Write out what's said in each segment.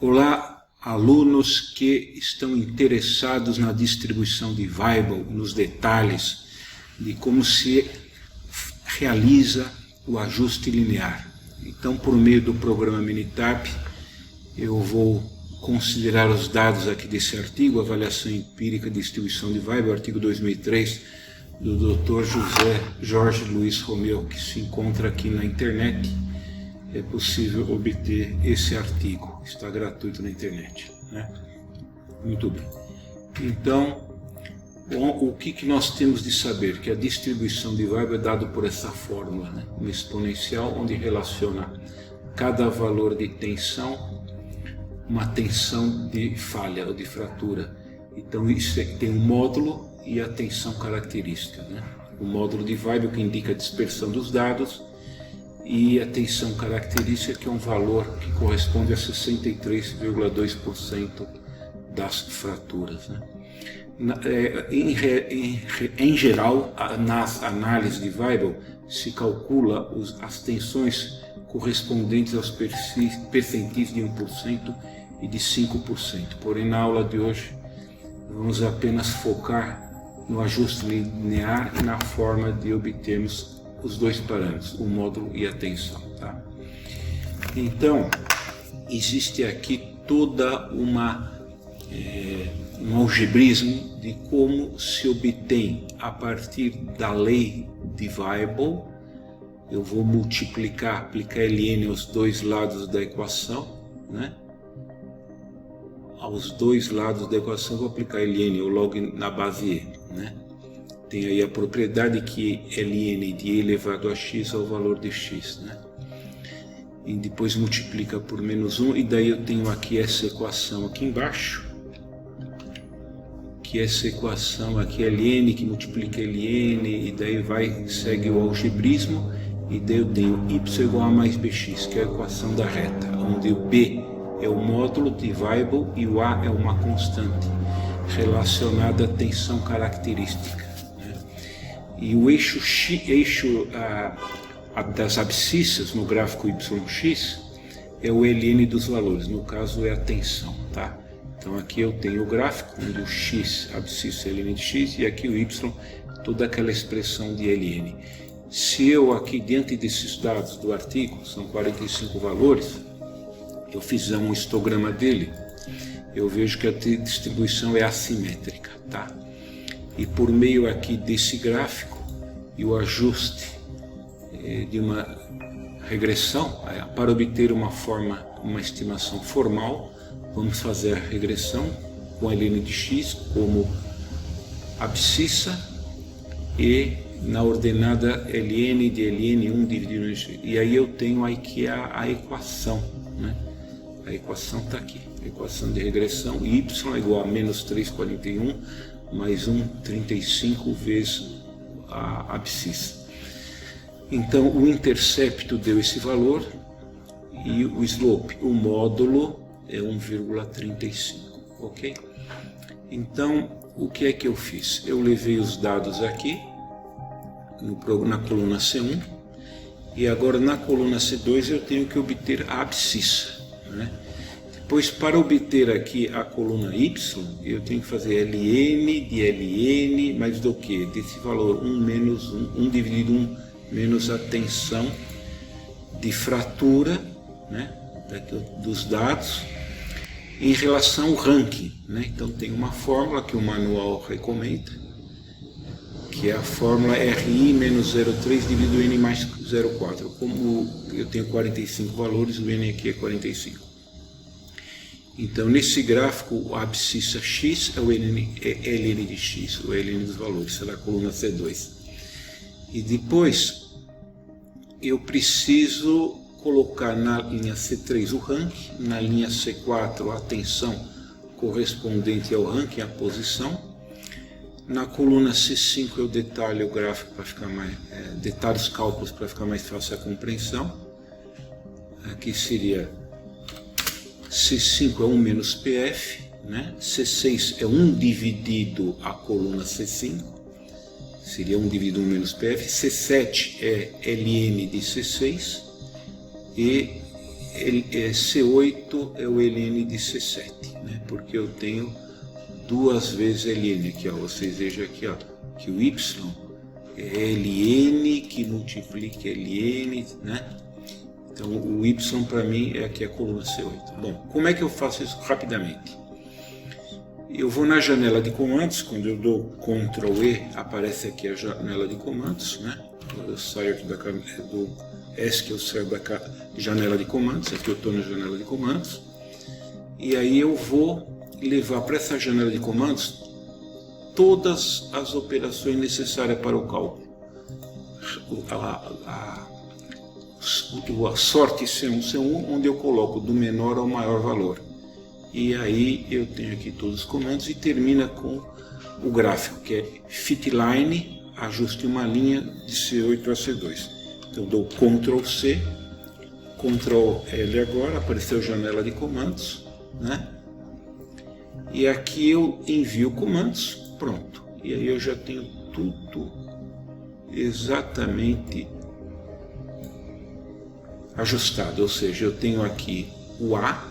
Olá, alunos que estão interessados na distribuição de Weibull, nos detalhes de como se realiza o ajuste linear. Então, por meio do programa Minitab, eu vou considerar os dados aqui desse artigo, Avaliação Empírica de Distribuição de Weibull, artigo 2003, do Dr. José Jorge Luiz Romeu, que se encontra aqui na internet. É possível obter esse artigo, está gratuito na internet, né? Muito bem. Então, o que nós temos de saber? Que a distribuição de Weibull é dada por essa fórmula, né? Uma exponencial onde relaciona cada valor de tensão, uma tensão de falha ou de fratura. Então isso tem um módulo e a tensão característica, né? O módulo de Weibull que indica a dispersão dos dados, e a tensão característica, que é um valor que corresponde a 63,2% das fraturas, né? Em geral, nas análises de Weibull, se calcula as tensões correspondentes aos percentis de 1% e de 5%. Porém, na aula de hoje, vamos apenas focar no ajuste linear e na forma de obtermos os dois parâmetros, o módulo e a tensão, tá? Então, existe aqui toda um algebrismo de como se obtém a partir da lei de Weibull. Eu vou aplicar ln aos dois lados da equação, né? Aos dois lados da equação vou aplicar ln, ou log na base e, né? Tem aí a propriedade que ln de e elevado a x é o valor de x, né? E depois multiplica por menos 1, e daí eu tenho aqui essa equação aqui embaixo, que essa equação aqui é ln, que multiplica ln, e daí segue o algebrismo, e daí eu tenho y igual a mais bx, que é a equação da reta, onde o b é o módulo de Weibull e o a é uma constante relacionada à tensão característica. E o eixo das abscissas no gráfico YX é o ln dos valores, no caso é a tensão, tá? Então aqui eu tenho o gráfico onde o x, abscissa é ln de x, e aqui o y, toda aquela expressão de ln. Se eu aqui, diante desses dados do artigo, são 45 valores, eu fizer um histograma dele, eu vejo que a distribuição é assimétrica, tá? E por meio aqui desse gráfico e o ajuste de uma regressão, para obter uma estimação formal, vamos fazer a regressão com a ln de x como abscissa e na ordenada ln de ln1 dividido em x. E aí eu tenho aqui a equação, né? A equação está aqui, a equação de regressão, y é igual a menos 3,41 mais 1,35 vezes a abscissa. Então o intercepto deu esse valor e o slope, o módulo, é 1,35, ok? Então o que é que eu fiz? Eu levei os dados aqui na coluna C1 e agora na coluna C2 eu tenho que obter a abscissa, né? Pois para obter aqui a coluna y, eu tenho que fazer ln de ln mais do que? Desse valor 1 menos 1 dividido 1 menos a tensão de fratura, né, dos dados, em relação ao ranking, né? Então tem uma fórmula que o manual recomenda, que é a fórmula RI menos 0,3 dividido N mais 0,4. Como eu tenho 45 valores, o N aqui é 45. Então, nesse gráfico, a abscissa x é o ln de x, o ln dos valores, será a coluna C2. E depois, eu preciso colocar na linha C3 o ranking, na linha C4 a tensão correspondente ao ranking, a posição. Na coluna C5 eu detalho o gráfico para ficar mais, detalho os cálculos para ficar mais fácil a compreensão. Aqui seria C5 é 1 menos PF, né? C6 é 1 dividido a coluna C5, seria 1 dividido 1 menos PF. C7 é ln de C6 e C8 é o ln de C7, né? Porque eu tenho duas vezes ln aqui, ó. Vocês vejam aqui, ó, que o y é ln que multiplica ln, né? Então o y para mim é aqui a coluna C8. Bom, como é que eu faço isso rapidamente? Eu vou na janela de comandos, quando eu dou Ctrl E, aparece aqui a janela de comandos, né? Eu saio aqui do ESC, eu saio da janela de comandos, aqui eu estou na janela de comandos, e aí eu vou levar para essa janela de comandos todas as operações necessárias para o cálculo. A sorte C1, C1, onde eu coloco do menor ao maior valor. E aí eu tenho aqui todos os comandos e termina com o gráfico, que é fitline, ajuste uma linha de C8 a C2. Então eu dou Ctrl C, Ctrl L agora, apareceu a janela de comandos, né? E aqui eu envio comandos, pronto. E aí eu já tenho tudo exatamente ajustado, ou seja, eu tenho aqui o A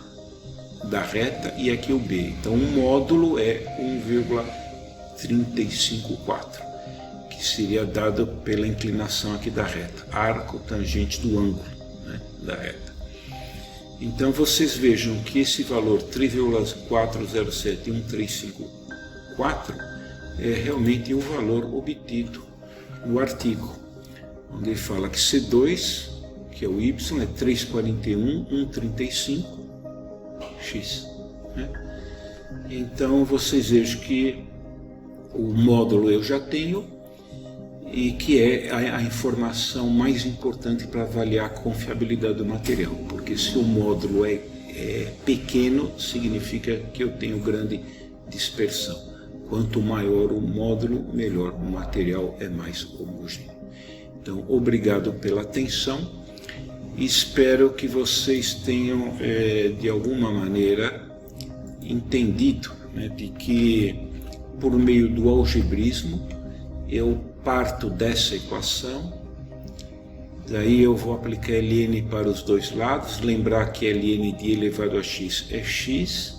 da reta e aqui o B. Então o módulo é 1,354, que seria dado pela inclinação aqui da reta, arco tangente do ângulo, né, da reta. Então vocês vejam que esse valor 3,4071354 é realmente o valor obtido no artigo, onde ele fala que C2, que é o Y, é 341,135x, né? Então vocês vejam que o módulo eu já tenho, e que é a informação mais importante para avaliar a confiabilidade do material, porque se o módulo é pequeno, significa que eu tenho grande dispersão. Quanto maior o módulo, melhor o material é mais homogêneo. Então, obrigado pela atenção. Espero que vocês tenham, de alguma maneira, entendido, né, de que, por meio do algebrismo, eu parto dessa equação, daí eu vou aplicar ln para os dois lados, lembrar que ln de elevado a x é x,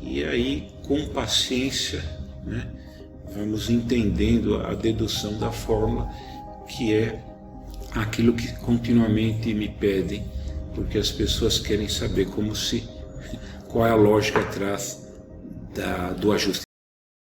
e aí, com paciência, né, vamos entendendo a dedução da fórmula, que é aquilo que continuamente me pedem, porque as pessoas querem saber qual é a lógica atrás do ajuste.